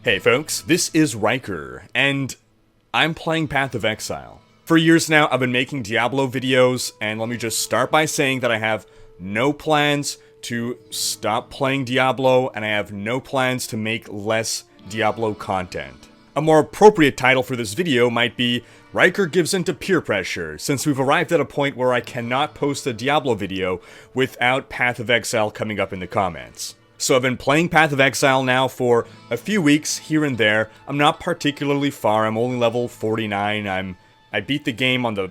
Hey folks, this is Rhykker, and I'm playing Path of Exile. For years now, I've been making Diablo videos, and let me just start by saying that I have no plans to stop playing Diablo, and I have no plans to make less Diablo content. A more appropriate title for this video might be Rhykker gives into peer pressure, since we've arrived at a point where I cannot post a Diablo video without Path of Exile coming up in the comments. So I've been playing Path of Exile now for a few weeks here and there. I'm not particularly far, I'm only level 49, I beat the game on the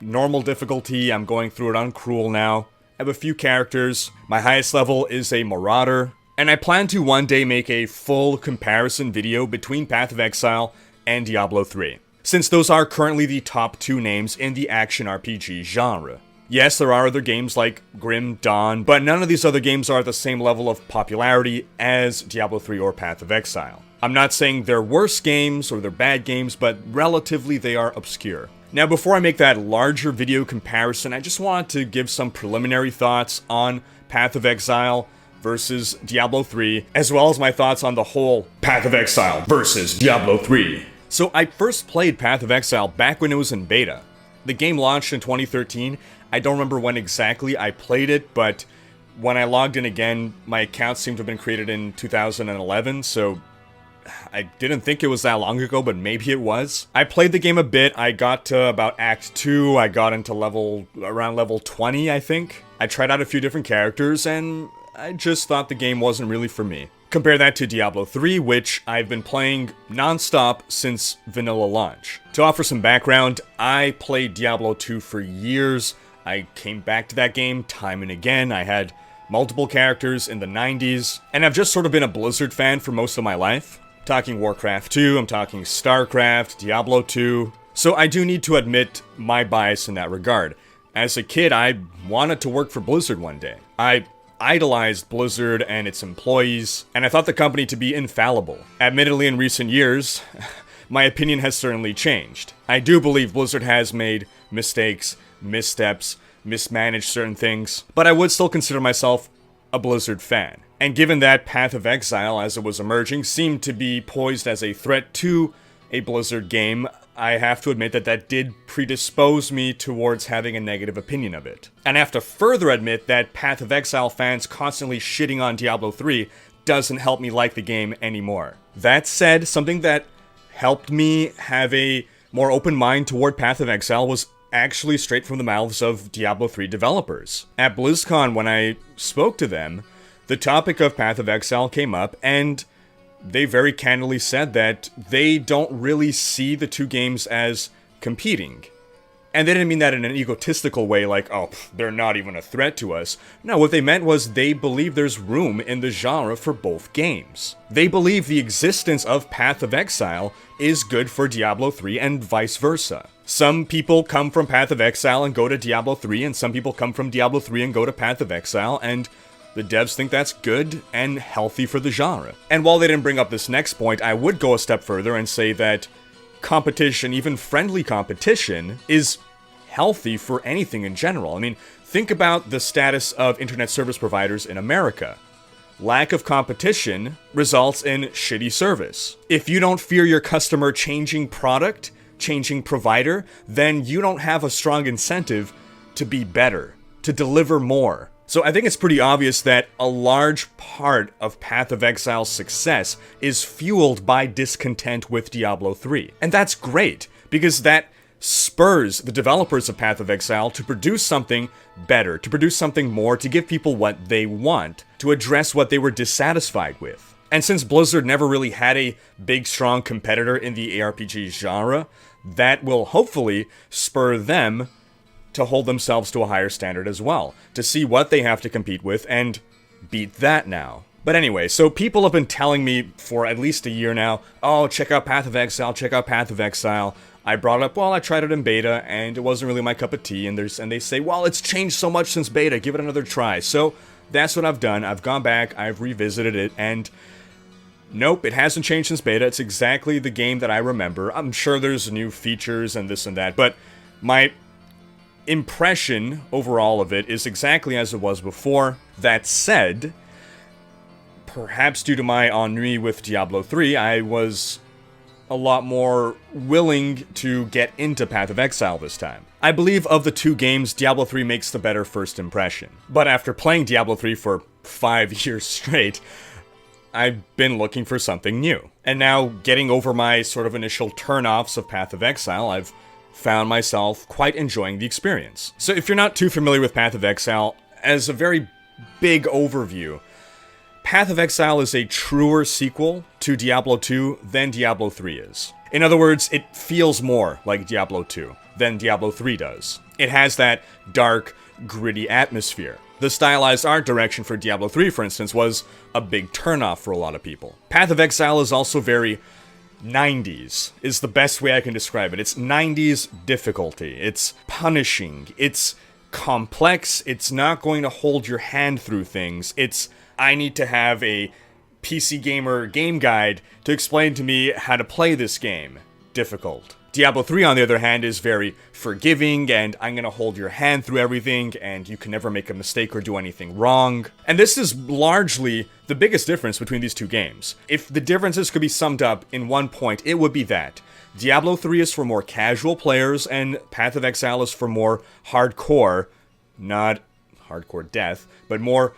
normal difficulty, I'm going through it on Cruel now. I have a few characters, my highest level is a marauder, and I plan to one day make a full comparison video between Path of Exile and Diablo 3, since those are currently the top two names in the action RPG genre. Yes, there are other games like Grim Dawn, but none of these other games are at the same level of popularity as Diablo 3 or Path of Exile. I'm not saying they're worse games or they're bad games, but relatively they are obscure. Now, before I make that larger video comparison, I just wanted to give some preliminary thoughts on Path of Exile versus Diablo 3, as well as my thoughts on the whole Path of Exile versus Diablo 3. So I first played Path of Exile back when it was in beta. The game launched in 2013. I don't remember when exactly I played it, but when I logged in again, my account seemed to have been created in 2011, so I didn't think it was that long ago, but maybe it was. I played the game a bit. I got to about Act 2, I got into around level 20, I think. I tried out a few different characters, and I just thought the game wasn't really for me. Compare that to Diablo 3, which I've been playing non-stop since vanilla launch. To offer some background, I played Diablo 2 for years. I came back to that game time and again. I had multiple characters in the 90s, and I've just sort of been a Blizzard fan for most of my life. I'm talking Warcraft 2, I'm talking StarCraft, Diablo 2. So I do need to admit my bias in that regard. As a kid, I wanted to work for Blizzard one day. I idolized Blizzard and its employees, and I thought the company to be infallible. Admittedly, in recent years, my opinion has certainly changed. I do believe Blizzard has made mistakes, missteps, mismanaged certain things, but I would still consider myself a Blizzard fan. And given that Path of Exile, as it was emerging, seemed to be poised as a threat to a Blizzard game, I have to admit that that did predispose me towards having a negative opinion of it. And I have to further admit that Path of Exile fans constantly shitting on Diablo 3 doesn't help me like the game anymore. That said, something that helped me have a more open mind toward Path of Exile was actually straight from the mouths of Diablo 3 developers. At BlizzCon, when I spoke to them, the topic of Path of Exile came up, and they very candidly said that they don't really see the two games as competing. And they didn't mean that in an egotistical way, like, oh, they're not even a threat to us. No, what they meant was they believe there's room in the genre for both games. They believe the existence of Path of Exile is good for Diablo 3 and vice versa. Some people come from Path of Exile and go to Diablo 3, and some people come from Diablo 3 and go to Path of Exile, and the devs think that's good and healthy for the genre. And while they didn't bring up this next point, I would go a step further and say that competition, even friendly competition, is healthy for anything in general. I mean, think about the status of internet service providers in America. Lack of competition results in shitty service. If you don't fear your customer changing product, changing provider, then you don't have a strong incentive to be better, to deliver more. So I think it's pretty obvious that a large part of Path of Exile's success is fueled by discontent with Diablo 3. And that's great, because that spurs the developers of Path of Exile to produce something better, to produce something more, to give people what they want, to address what they were dissatisfied with. And since Blizzard never really had a big, strong competitor in the ARPG genre, that will hopefully spur them to hold themselves to a higher standard as well, to see what they have to compete with and beat that now. But anyway, so people have been telling me for at least a year now, oh, check out Path of Exile, check out Path of Exile. I brought up, well, I tried it in beta, and it wasn't really my cup of tea, and they say, well, it's changed so much since beta, give it another try. So that's what I've done. I've gone back, I've revisited it, and nope, it hasn't changed since beta. It's exactly the game that I remember. I'm sure there's new features and this and that, but my impression overall of it is exactly as it was before. That said, perhaps due to my ennui with Diablo 3, I was a lot more willing to get into Path of Exile this time. I believe of the two games, Diablo 3 makes the better first impression. But after playing Diablo 3 for 5 years straight, I've been looking for something new. And now, getting over my sort of initial turn-offs of Path of Exile, I've found myself quite enjoying the experience. So if you're not too familiar with Path of Exile, as a very big overview, Path of Exile is a truer sequel to Diablo 2 than Diablo 3 is. In other words, it feels more like Diablo 2 than Diablo 3 does. It has that dark, gritty atmosphere. The stylized art direction for Diablo 3, for instance, was a big turnoff for a lot of people. Path of Exile is also very 90s, is the best way I can describe it. It's 90s difficulty. It's punishing. It's complex. It's not going to hold your hand through things. It's, I need to have a PC gamer game guide to explain to me how to play this game. Difficult. Diablo 3, on the other hand, is very forgiving, and I'm gonna hold your hand through everything, and you can never make a mistake or do anything wrong. And this is largely the biggest difference between these two games. If the differences could be summed up in one point, it would be that Diablo 3 is for more casual players, and Path of Exile is for more hardcore, not hardcore death, but more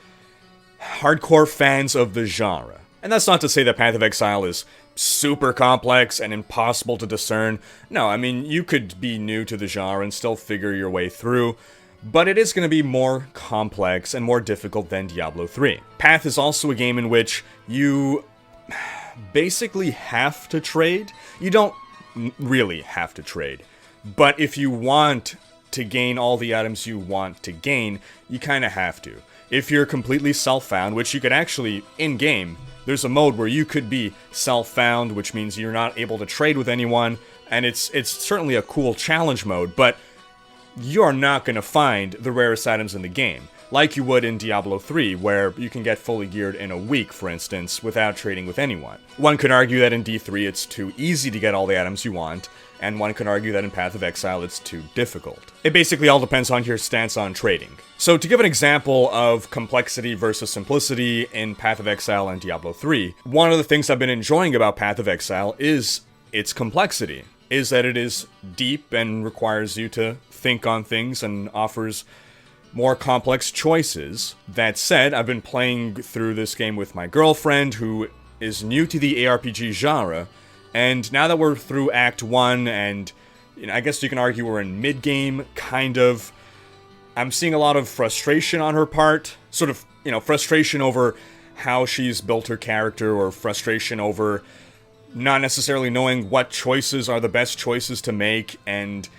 hardcore fans of the genre. And that's not to say that Path of Exile is super complex and impossible to discern. No, I mean, you could be new to the genre and still figure your way through, but it is going to be more complex and more difficult than Diablo 3. Path is also a game in which you basically have to trade. You don't really have to trade, but if you want to gain all the items you want to gain, you kind of have to. If you're completely self-found, which you could actually, in-game, there's a mode where you could be self-found, which means you're not able to trade with anyone, and it's certainly a cool challenge mode, but you're not going to find the rarest items in the game, like you would in Diablo 3, where you can get fully geared in a week, for instance, without trading with anyone. One could argue that in D3 it's too easy to get all the items you want, and one could argue that in Path of Exile it's too difficult. It basically all depends on your stance on trading. So to give an example of complexity versus simplicity in Path of Exile and Diablo 3, one of the things I've been enjoying about Path of Exile is its complexity, is that it is deep and requires you to think on things and offers more complex choices. That said, I've been playing through this game with my girlfriend, who is new to the ARPG genre, and now that we're through Act 1, and I guess you can argue we're in mid-game, kind of, I'm seeing a lot of frustration on her part. Sort of, frustration over how she's built her character, or frustration over not necessarily knowing what choices are the best choices to make, and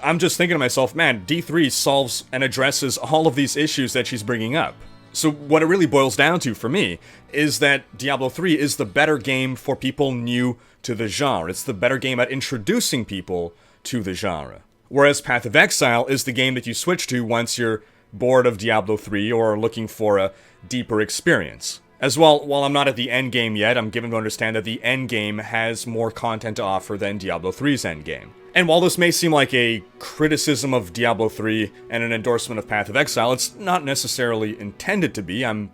I'm just thinking to myself, man, D3 solves and addresses all of these issues that she's bringing up. So what it really boils down to for me is that Diablo 3 is the better game for people new to the genre. It's the better game at introducing people to the genre. Whereas Path of Exile is the game that you switch to once you're bored of Diablo 3 or looking for a deeper experience. As well, while I'm not at the end game yet, I'm given to understand that the end game has more content to offer than Diablo 3's end game. And while this may seem like a criticism of Diablo 3 and an endorsement of Path of Exile, it's not necessarily intended to be. I'm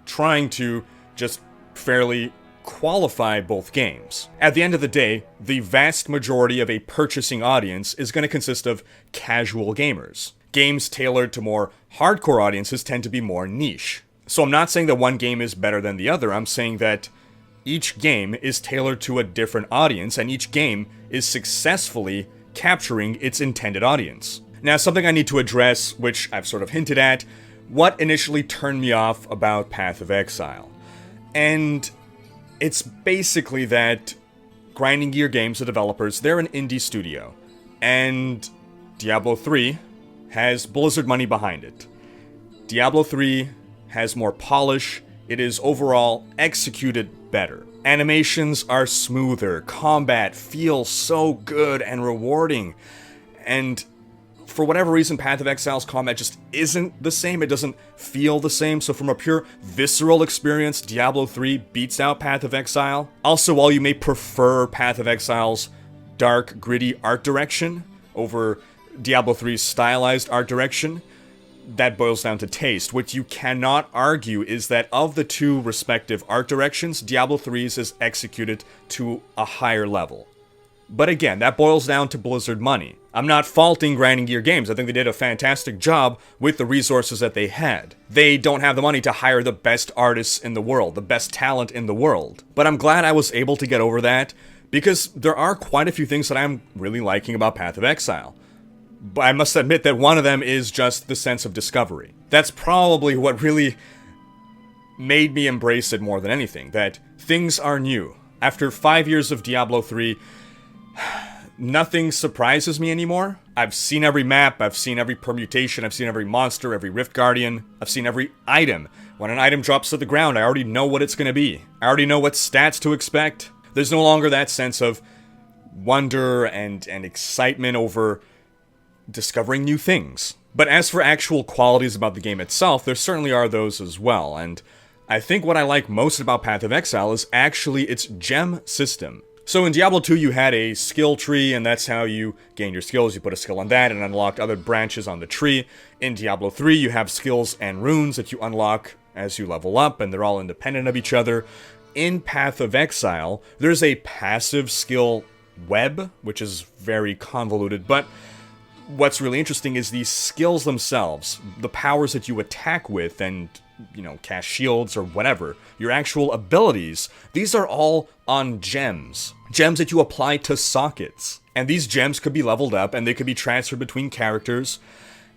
trying to just fairly qualify both games. At the end of the day, the vast majority of a purchasing audience is going to consist of casual gamers. Games tailored to more hardcore audiences tend to be more niche. So I'm not saying that one game is better than the other, I'm saying that each game is tailored to a different audience, and each game is successfully capturing its intended audience. Now, something I need to address, which I've sort of hinted at, what initially turned me off about Path of Exile. And it's basically that Grinding Gear Games, the developers, they're an indie studio, and Diablo 3 has Blizzard money behind it. Diablo 3 has more polish, it is overall executed better. Animations are smoother, combat feels so good and rewarding, and for whatever reason, Path of Exile's combat just isn't the same, it doesn't feel the same, so from a pure visceral experience, Diablo 3 beats out Path of Exile. Also, while you may prefer Path of Exile's dark, gritty art direction over Diablo 3's stylized art direction, that boils down to taste. What you cannot argue is that of the two respective art directions, Diablo 3's is executed to a higher level. But again, that boils down to Blizzard money. I'm not faulting Grinding Gear Games. I think they did a fantastic job with the resources that they had. They don't have the money to hire the best artists in the world, the best talent in the world. But I'm glad I was able to get over that, because there are quite a few things that I'm really liking about Path of Exile. But I must admit that one of them is just the sense of discovery. That's probably what really made me embrace it more than anything, that things are new. After 5 years of Diablo 3, nothing surprises me anymore. I've seen every map, I've seen every permutation, I've seen every monster, every Rift Guardian, I've seen every item. When an item drops to the ground, I already know what it's going to be. I already know what stats to expect. There's no longer that sense of wonder and excitement over discovering new things. But as for actual qualities about the game itself, there certainly are those as well, and I think what I like most about Path of Exile is actually its gem system. So in Diablo 2 you had a skill tree, and that's how you gain your skills. You put a skill on that and unlocked other branches on the tree. In Diablo 3 you have skills and runes that you unlock as you level up, and they're all independent of each other. In Path of Exile, there's a passive skill web, which is very convoluted, but what's really interesting is these skills themselves, the powers that you attack with and, cast shields or whatever, your actual abilities, these are all on gems. Gems that you apply to sockets. And these gems could be leveled up and they could be transferred between characters.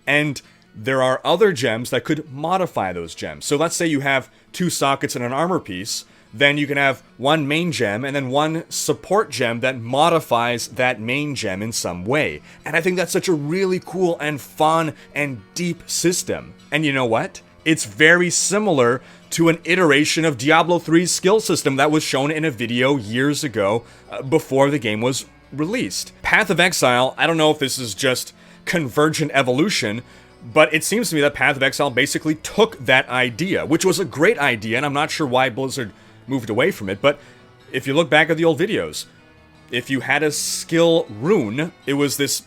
And there are other gems that could modify those gems. So let's say you have 2 sockets and an armor piece. Then you can have one main gem and then one support gem that modifies that main gem in some way. And I think that's such a really cool and fun and deep system. And you know what? It's very similar to an iteration of Diablo 3's skill system that was shown in a video years ago before the game was released. Path of Exile, I don't know if this is just convergent evolution, but it seems to me that Path of Exile basically took that idea, which was a great idea, and I'm not sure why Blizzard moved away from it, but if you look back at the old videos, if you had a skill rune, it was this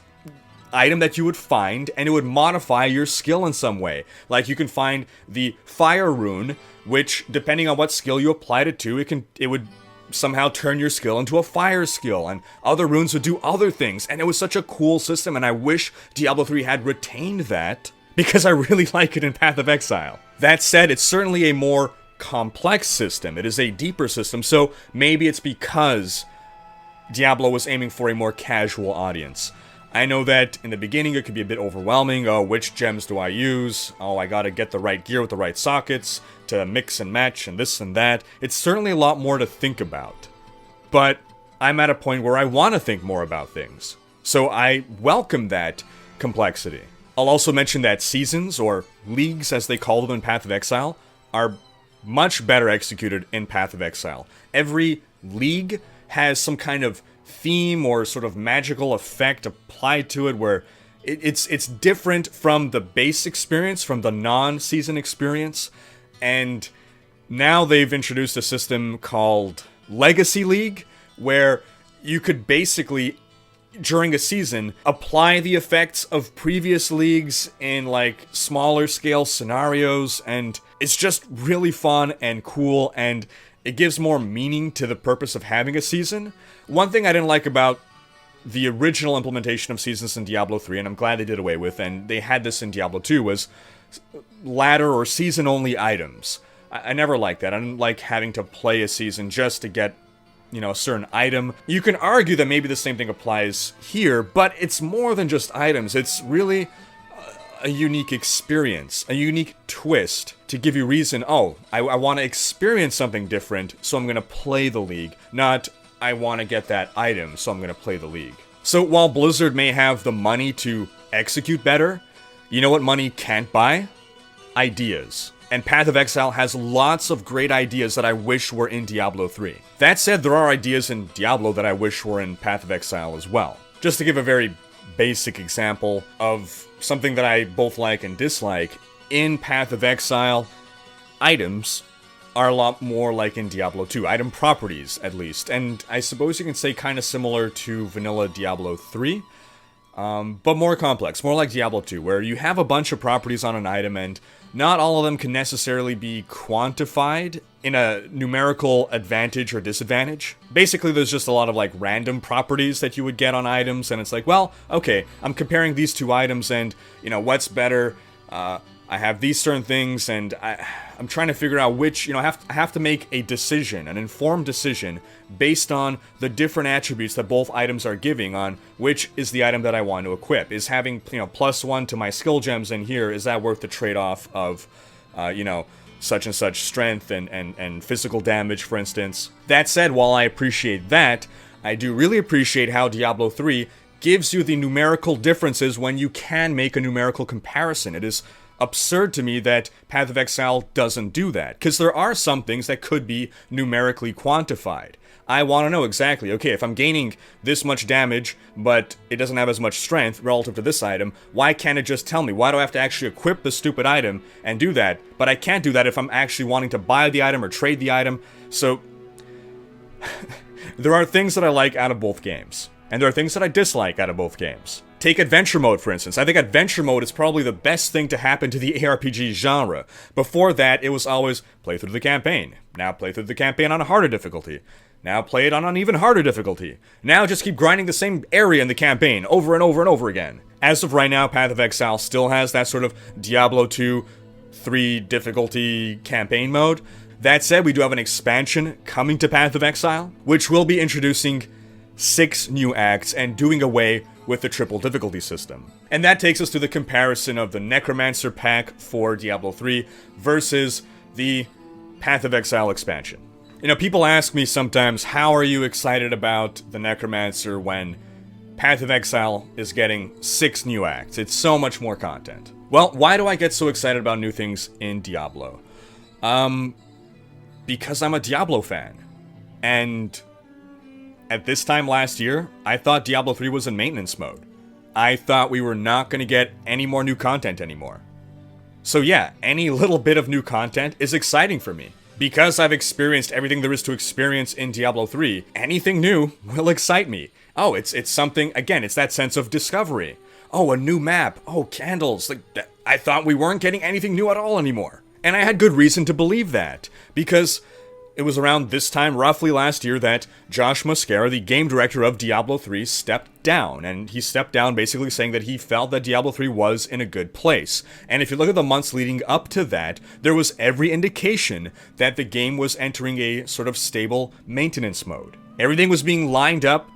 item that you would find, and it would modify your skill in some way. Like, you can find the fire rune, which, depending on what skill you applied it to, it would somehow turn your skill into a fire skill, and other runes would do other things, and it was such a cool system, and I wish Diablo 3 had retained that, because I really like it in Path of Exile. That said, it's certainly a more complex system. It is a deeper system, so maybe it's because Diablo was aiming for a more casual audience. I know that in the beginning it could be a bit overwhelming. Oh, which gems do I use? Oh, I gotta get the right gear with the right sockets to mix and match and this and that. It's certainly a lot more to think about. But I'm at a point where I want to think more about things. So I welcome that complexity. I'll also mention that seasons, or leagues as they call them in Path of Exile, are much better executed in Path of Exile. Every league has some kind of theme or sort of magical effect applied to it where it's different from the base experience, from the non-season experience, and now they've introduced a system called Legacy League, where you could basically, during a season, apply the effects of previous leagues in like smaller scale scenarios, and it's just really fun and cool, and it gives more meaning to the purpose of having a season. One thing I didn't like about the original implementation of seasons in Diablo 3, and I'm glad they did away with, and they had this in Diablo 2, was ladder or season-only items. I never liked that. I didn't like having to play a season just to get, a certain item. You can argue that maybe the same thing applies here, but it's more than just items. It's really a unique experience, a unique twist to give you reason, I want to experience something different, so I'm going to play the league, not I want to get that item, so I'm going to play the league. So while Blizzard may have the money to execute better, you know what money can't buy? Ideas. And Path of Exile has lots of great ideas that I wish were in Diablo 3. That said, there are ideas in Diablo that I wish were in Path of Exile as well. Just to give a very basic example of something that I both like and dislike, in Path of Exile, items are a lot more like in Diablo 2. Item properties, at least. And I suppose you can say kind of similar to vanilla Diablo 3. but more complex, more like Diablo 2, where you have a bunch of properties on an item and not all of them can necessarily be quantified in a numerical advantage or disadvantage. Basically, there's just a lot of like random properties that you would get on items, and it's like, well, okay, I'm comparing these two items and, you know, what's better? I have these certain things, and I'm trying to figure out which, you know, I have to make a decision, an informed decision, based on the different attributes that both items are giving on which is the item that I want to equip. Is having, you know, +1 to my skill gems in here, is that worth the trade-off of, you know, such and such strength and physical damage, for instance? That said, while I appreciate that, I do really appreciate how Diablo 3 gives you the numerical differences when you can make a numerical comparison. It is absurd to me that Path of Exile doesn't do that, because there are some things that could be numerically quantified. I want to know exactly, okay, if I'm gaining this much damage, but it doesn't have as much strength relative to this item, why can't it just tell me? Why do I have to actually equip the stupid item and do that? But I can't do that if I'm actually wanting to buy the item or trade the item. So, there are things that I like out of both games, and there are things that I dislike out of both games. Take Adventure Mode, for instance. I think Adventure Mode is probably the best thing to happen to the ARPG genre. Before that, it was always play through the campaign. Now play through the campaign on a harder difficulty. Now play it on an even harder difficulty. Now just keep grinding the same area in the campaign over and over and over again. As of right now, Path of Exile still has that sort of Diablo 2 3 difficulty campaign mode. That said, we do have an expansion coming to Path of Exile, which will be introducing 6 new acts and doing away with the triple difficulty system. And that takes us to the comparison of the Necromancer pack for Diablo 3 versus the Path of Exile expansion. You know, people ask me sometimes, how are you excited about the Necromancer when Path of Exile is getting 6 new acts? It's so much more content. Well, why do I get so excited about new things in Diablo? Because I'm a Diablo fan. And at this time last year, I thought Diablo 3 was in maintenance mode. I thought we were not going to get any more new content anymore. So yeah, any little bit of new content is exciting for me. Because I've experienced everything there is to experience in Diablo 3, anything new will excite me. Oh, it's something, again, it's that sense of discovery. Oh, a new map. Oh, candles. Like, I thought we weren't getting anything new at all anymore. And I had good reason to believe that, because it was around this time, roughly last year, that Josh Mosquera, the game director of Diablo 3, stepped down. And he stepped down basically saying that he felt that Diablo 3 was in a good place. And if you look at the months leading up to that, there was every indication that the game was entering a sort of stable maintenance mode. Everything was being lined up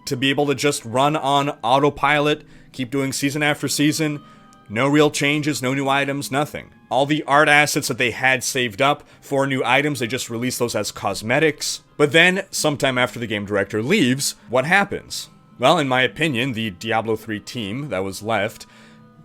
to be able to just run on autopilot, keep doing season after season. No real changes, no new items, nothing. All the art assets that they had saved up for new items, they just released those as cosmetics. But then, sometime after the game director leaves, what happens? Well, in my opinion, the Diablo 3 team that was left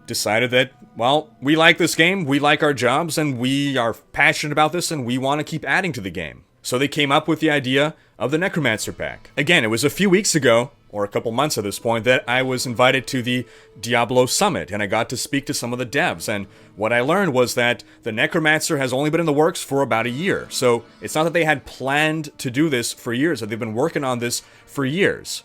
decided that, well, we like this game, we like our jobs, and we are passionate about this, and we want to keep adding to the game. So they came up with the idea of the Necromancer pack. Again, it was a few weeks ago, or a couple months at this point, that I was invited to the Diablo Summit, and I got to speak to some of the devs, and what I learned was that the Necromancer has only been in the works for about a year, so it's not that they had planned to do this for years, that they've been working on this for years.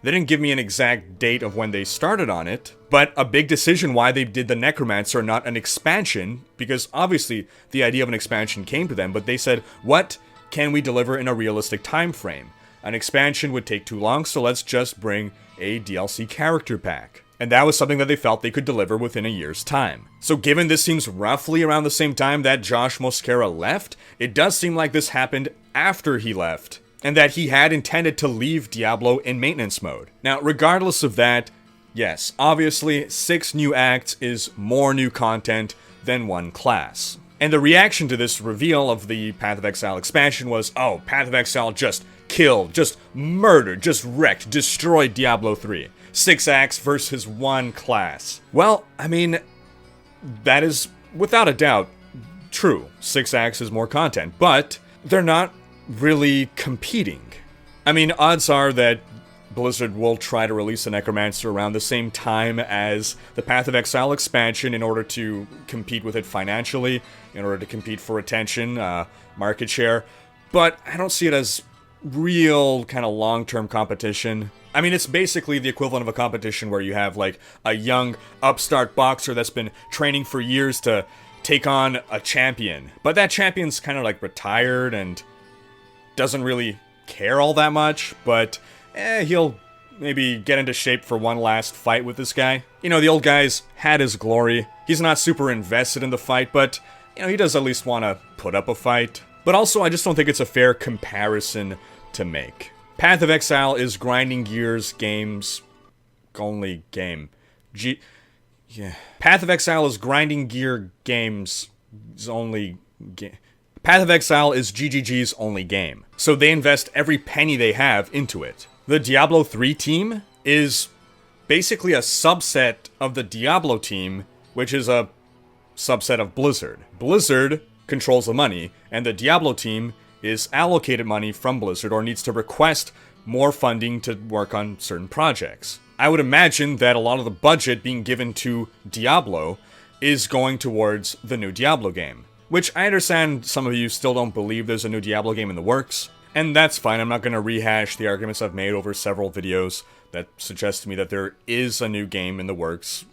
They didn't give me an exact date of when they started on it, but a big decision why they did the Necromancer, not an expansion, because obviously the idea of an expansion came to them, but they said, what can we deliver in a realistic time frame? An expansion would take too long, so let's just bring a DLC character pack. And that was something that they felt they could deliver within a year's time. So given this seems roughly around the same time that Josh Mosquera left, it does seem like this happened after he left, and that he had intended to leave Diablo in maintenance mode. Now, regardless of that, yes, obviously 6 new acts is more new content than one class. And the reaction to this reveal of the Path of Exile expansion was, oh, Path of Exile just killed, just murdered, just wrecked, destroyed Diablo 3. 6 acts versus 1 class. Well, I mean, that is, without a doubt, true. 6 acts is more content, but they're not really competing. I mean, odds are that Blizzard will try to release the Necromancer around the same time as the Path of Exile expansion in order to compete with it financially, in order to compete for attention, market share, but I don't see it as real kind of long-term competition. I mean, it's basically the equivalent of a competition where you have, like, a young upstart boxer that's been training for years to take on a champion. But that champion's kind of, like, retired and doesn't really care all that much, but he'll maybe get into shape for one last fight with this guy. You know, the old guy's had his glory. He's not super invested in the fight, but, you know, he does at least want to put up a fight. But also, I just don't think it's a fair comparison to make. Path of Exile is grinding gears games only game. Path of Exile is grinding gear games only game. Path of Exile is GGG's only game, so they invest every penny they have into it. The Diablo 3 team is basically a subset of the Diablo team, which is a subset of Blizzard. Blizzard controls the money, and the Diablo team is allocated money from Blizzard or needs to request more funding to work on certain projects. I would imagine that a lot of the budget being given to Diablo is going towards the new Diablo game, which I understand some of you still don't believe there's a new Diablo game in the works, and that's fine. I'm not going to rehash the arguments I've made over several videos that suggest to me that there is a new game in the works.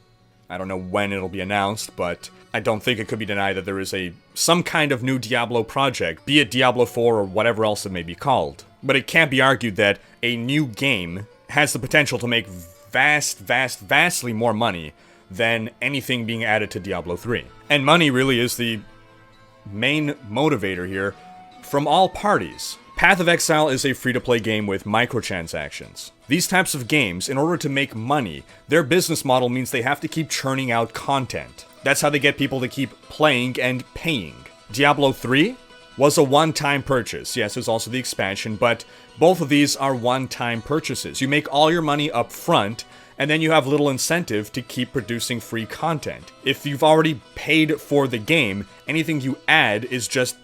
I don't know when it'll be announced, but I don't think it could be denied that there is some kind of new Diablo project, be it Diablo 4 or whatever else it may be called. But it can't be argued that a new game has the potential to make vastly more money than anything being added to Diablo 3. And money really is the main motivator here from all parties. Path of Exile is a free-to-play game with microtransactions. These types of games, in order to make money, their business model means they have to keep churning out content. That's how they get people to keep playing and paying. Diablo 3 was a one-time purchase. Yes, there's also the expansion, but both of these are one-time purchases. You make all your money up front, and then you have little incentive to keep producing free content. If you've already paid for the game, anything you add is just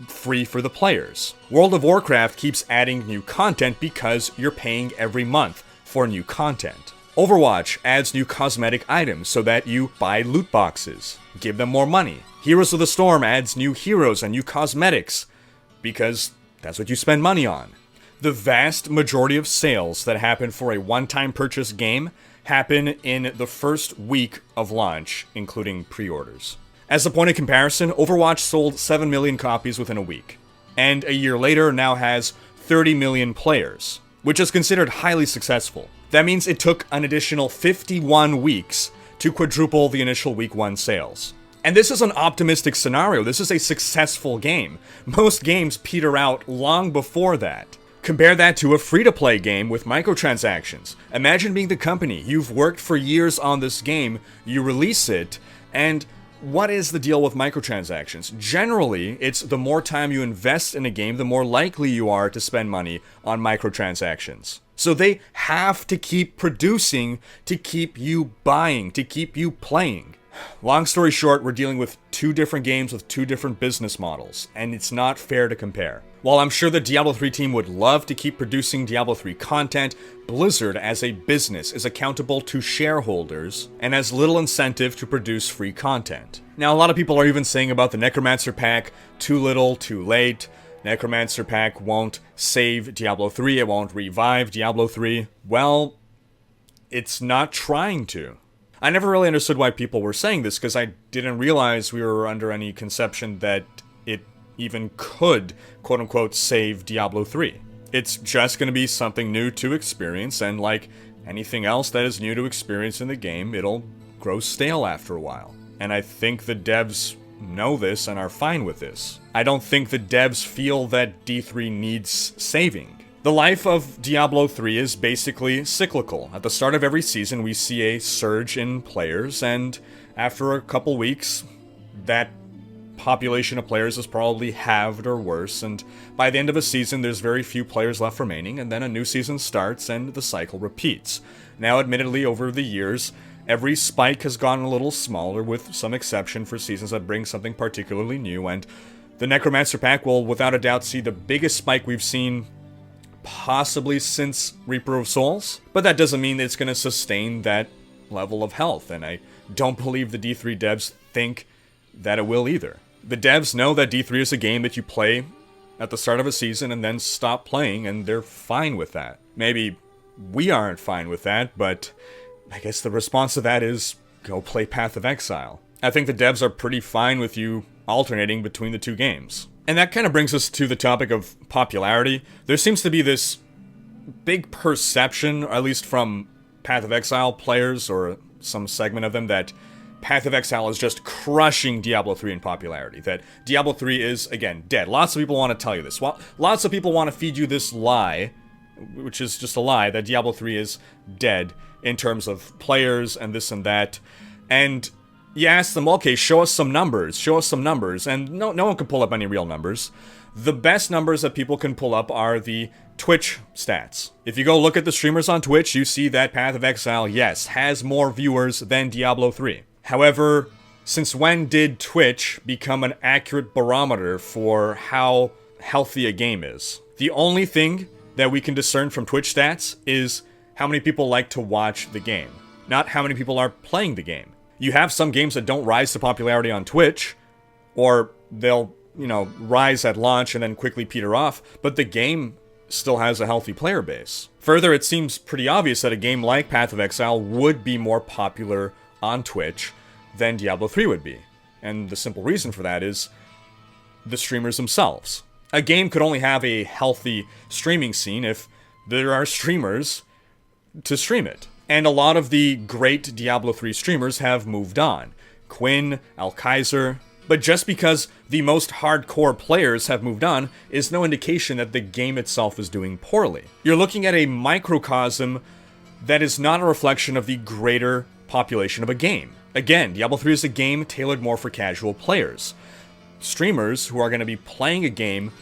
free for the players. World of Warcraft keeps adding new content because you're paying every month for new content. Overwatch adds new cosmetic items so that you buy loot boxes. Give them more money. Heroes of the Storm adds new heroes and new cosmetics because that's what you spend money on. The vast majority of sales that happen for a one-time purchase game happen in the first week of launch, including pre-orders. As a point of comparison, Overwatch sold 7 million copies within a week, and a year later now has 30 million players, which is considered highly successful. That means it took an additional 51 weeks to quadruple the initial week 1 sales. And this is an optimistic scenario. This is a successful game. Most games peter out long before that. Compare that to a free-to-play game with microtransactions. Imagine being the company. You've worked for years on this game, you release it, and what is the deal with microtransactions? Generally, it's the more time you invest in a game, the more likely you are to spend money on microtransactions. So they have to keep producing to keep you buying, to keep you playing. Long story short, we're dealing with two different games with two different business models, and it's not fair to compare. While I'm sure the Diablo 3 team would love to keep producing Diablo 3 content, Blizzard as a business is accountable to shareholders and has little incentive to produce free content. Now, a lot of people are even saying about the Necromancer pack, too little, too late. Necromancer pack won't save Diablo 3, it won't revive Diablo 3. Well, it's not trying to. I never really understood why people were saying this, because I didn't realize we were under any conception that it even could, quote-unquote, save Diablo 3. It's just going to be something new to experience, and like anything else that is new to experience in the game, it'll grow stale after a while. And I think the devs know this and are fine with this. I don't think the devs feel that D3 needs saving. The life of Diablo 3 is basically cyclical. At the start of every season, we see a surge in players, and after a couple weeks, that population of players is probably halved or worse, and by the end of a season, there's very few players left remaining, and then a new season starts, and the cycle repeats. Now, admittedly, over the years, every spike has gotten a little smaller, with some exception for seasons that bring something particularly new, and the Necromancer pack will without a doubt see the biggest spike we've seen possibly since Reaper of Souls, but that doesn't mean that it's going to sustain that level of health, and I don't believe the D3 devs think that it will either. The devs know that D3 is a game that you play at the start of a season and then stop playing, and they're fine with that. Maybe we aren't fine with that, but I guess the response to that is go play Path of Exile. I think the devs are pretty fine with you alternating between the two games. And that kind of brings us to the topic of popularity. There seems to be this big perception, or at least from Path of Exile players, or some segment of them, that Path of Exile is just crushing Diablo 3 in popularity. That Diablo 3 is, again, dead. Lots of people want to tell you this. Lots of people want to feed you this lie, which is just a lie, that Diablo 3 is dead in terms of players and this and that. And you ask them, okay, show us some numbers, and no one can pull up any real numbers. The best numbers that people can pull up are the Twitch stats. If you go look at the streamers on Twitch, you see that Path of Exile, yes, has more viewers than Diablo 3. However, since when did Twitch become an accurate barometer for how healthy a game is? The only thing that we can discern from Twitch stats is how many people like to watch the game, not how many people are playing the game. You have some games that don't rise to popularity on Twitch, or they'll, rise at launch and then quickly peter off, but the game still has a healthy player base. Further, it seems pretty obvious that a game like Path of Exile would be more popular on Twitch than Diablo 3 would be. And the simple reason for that is the streamers themselves. A game could only have a healthy streaming scene if there are streamers to stream it. And a lot of the great Diablo 3 streamers have moved on. Quinn, Alkaiser. But just because the most hardcore players have moved on is no indication that the game itself is doing poorly. You're looking at a microcosm that is not a reflection of the greater population of a game. Again, Diablo 3 is a game tailored more for casual players. Streamers who are going to be playing a game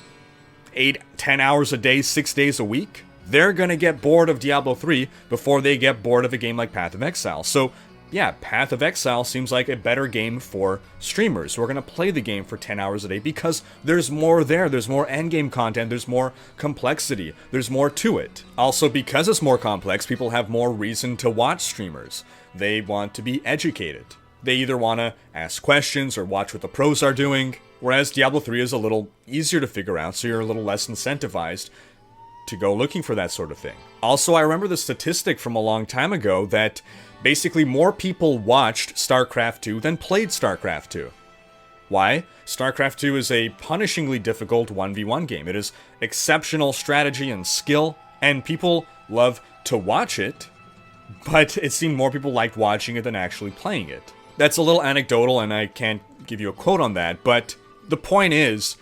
8-10 hours a day, 6 days a week, they're going to get bored of Diablo 3 before they get bored of a game like Path of Exile. So, yeah, Path of Exile seems like a better game for streamers who are going to play the game for 10 hours a day because there's more there, there's more endgame content, there's more complexity, there's more to it. Also, because it's more complex, people have more reason to watch streamers. They want to be educated. They either want to ask questions or watch what the pros are doing, whereas Diablo 3 is a little easier to figure out, so you're a little less incentivized to go looking for that sort of thing. Also, I remember the statistic from a long time ago that basically more people watched StarCraft 2 than played StarCraft 2. Why? StarCraft 2 is a punishingly difficult 1v1 game. It is exceptional strategy and skill, and people love to watch it, but it seemed more people liked watching it than actually playing it. That's a little anecdotal, and I can't give you a quote on that, but the point is,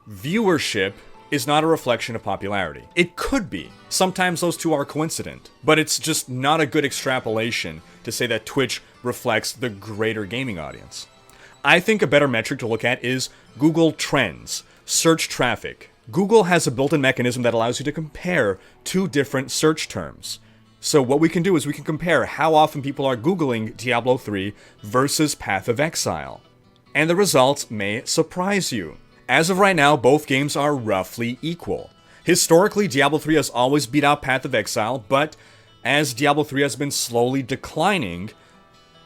viewership is not a reflection of popularity. It could be. Sometimes those two are coincident, but it's just not a good extrapolation to say that Twitch reflects the greater gaming audience. I think a better metric to look at is Google Trends, search traffic. Google has a built-in mechanism that allows you to compare two different search terms. So what we can do is we can compare how often people are Googling Diablo 3 versus Path of Exile. And the results may surprise you. As of right now, both games are roughly equal. Historically, Diablo 3 has always beat out Path of Exile, but as Diablo 3 has been slowly declining,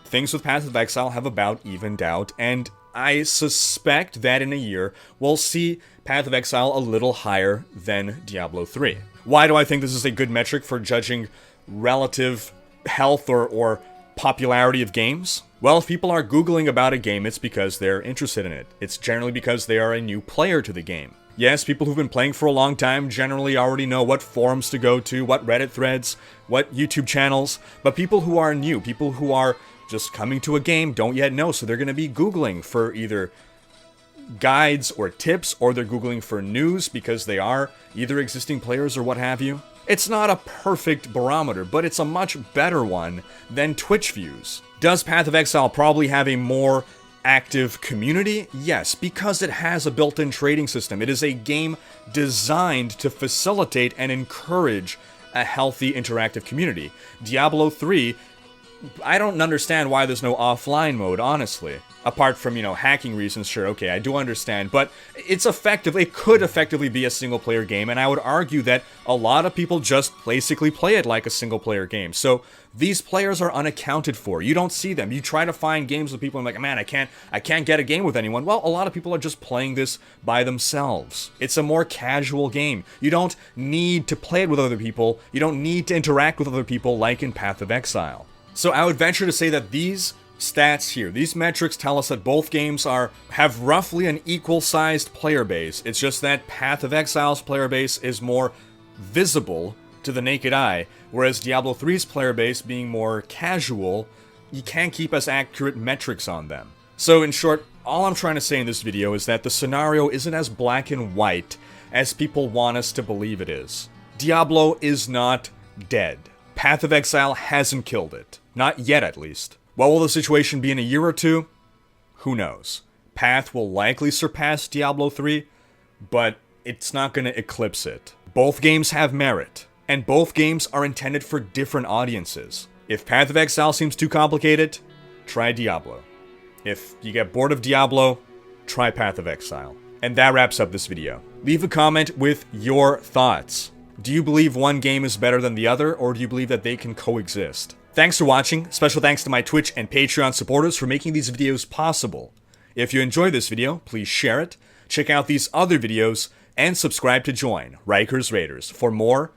things with Path of Exile have about evened out, and I suspect that in a year, we'll see Path of Exile a little higher than Diablo 3. Why do I think this is a good metric for judging relative health or popularity of games? Well, if people are Googling about a game, it's because they're interested in it. It's generally because they are a new player to the game. Yes, people who've been playing for a long time generally already know what forums to go to, what Reddit threads, what YouTube channels, but people who are new, people who are just coming to a game, don't yet know, so they're going to be Googling for either guides or tips, or they're Googling for news because they are either existing players or what have you. It's not a perfect barometer, but it's a much better one than Twitch views. Does Path of Exile probably have a more active community? Yes, because it has a built-in trading system. It is a game designed to facilitate and encourage a healthy interactive community. Diablo 3 I don't understand why there's no offline mode, honestly. Apart from, hacking reasons, sure, okay, I do understand, but it could effectively be a single-player game, and I would argue that a lot of people just basically play it like a single-player game. So these players are unaccounted for. You don't see them. You try to find games with people and like, man, I can't get a game with anyone. Well, a lot of people are just playing this by themselves. It's a more casual game. You don't need to play it with other people. You don't need to interact with other people like in Path of Exile. So I would venture to say that these stats here, these metrics tell us that both games have roughly an equal-sized player base. It's just that Path of Exile's player base is more visible to the naked eye, whereas Diablo 3's player base being more casual, you can't keep as accurate metrics on them. So in short, all I'm trying to say in this video is that the scenario isn't as black and white as people want us to believe it is. Diablo is not dead. Path of Exile hasn't killed it. Not yet, at least. What will the situation be in a year or two? Who knows. Path will likely surpass Diablo 3, but it's not going to eclipse it. Both games have merit, and both games are intended for different audiences. If Path of Exile seems too complicated, try Diablo. If you get bored of Diablo, try Path of Exile. And that wraps up this video. Leave a comment with your thoughts. Do you believe one game is better than the other, or do you believe that they can coexist? Thanks for watching. Special thanks to my Twitch and Patreon supporters for making these videos possible. If you enjoyed this video, please share it, check out these other videos, and subscribe to join Rhyker's Raiders for more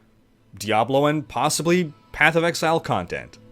Diablo and possibly Path of Exile content.